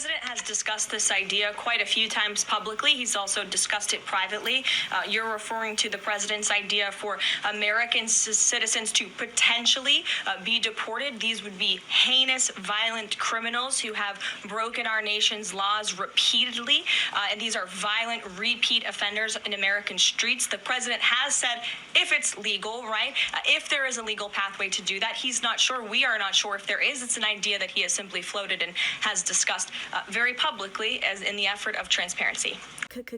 president has discussed this idea quite a few times publicly. He's also discussed it privately. You're referring to the president's idea for American citizens to potentially be deported. These would be heinous, violent criminals who have broken our nation's laws repeatedly. And these are violent, repeat offenders in American streets. The president has said if it's legal, right, if there is a legal pathway to do that, he's not sure. We are not sure if there is. It's an idea that he has simply floated and has discussed very publicly as in the effort of transparency.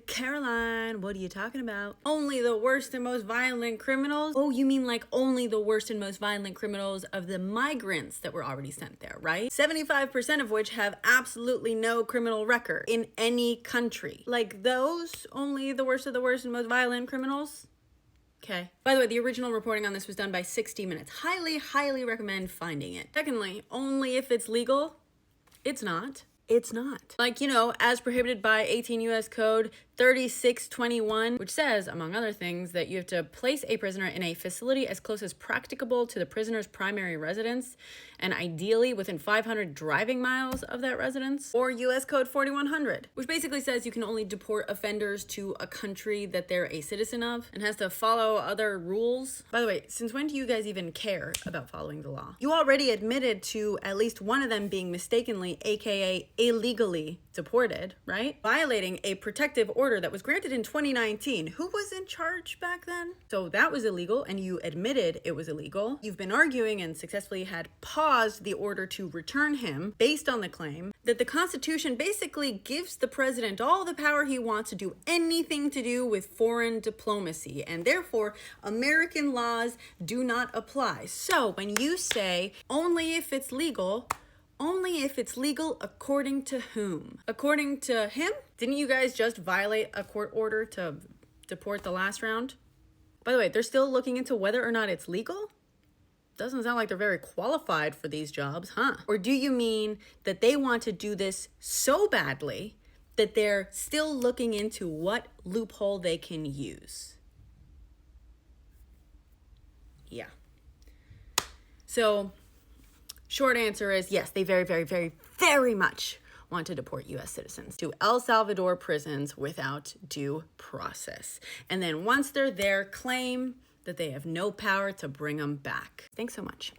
Caroline, what are you talking about? Only the worst and most violent criminals? Oh, you mean like only the worst and most violent criminals of the migrants that were already sent there, right? 75% of which have absolutely no criminal record in any country. Like those, only the worst of the worst and most violent criminals? Okay. By the way, the original reporting on this was done by 60 Minutes. Highly recommend finding it. Secondly, only if it's legal. It's not. It's not. Like, you know, as prohibited by 18 U.S. Code 3621, which says, among other things, that you have to place a prisoner in a facility as close as practicable to the prisoner's primary residence, and ideally within 500 driving miles of that residence, or U.S. Code 4100, which basically says you can only deport offenders to a country that they're a citizen of and has to follow other rules. By the way, since when do you guys even care about following the law? You already admitted to at least one of them being mistakenly, aka illegally, deported, right? Violating a protective order that was granted in 2019. Who was in charge back then? So that was illegal, and you admitted it was illegal. You've been arguing and successfully had paused the order to return him based on the claim that the Constitution basically gives the president all the power he wants to do anything to do with foreign diplomacy, and therefore American laws do not apply. So when you say only if it's legal according to whom? According to him? Didn't you guys just violate a court order to deport the last round? By the way, they're still looking into whether or not it's legal? Doesn't sound like they're very qualified for these jobs, huh? Or do you mean that they want to do this so badly that they're still looking into what loophole they can use? Yeah. So, short answer is yes, they very much want to deport U.S. citizens to El Salvador prisons without due process. And then once they're there, claim that they have no power to bring them back. Thanks so much.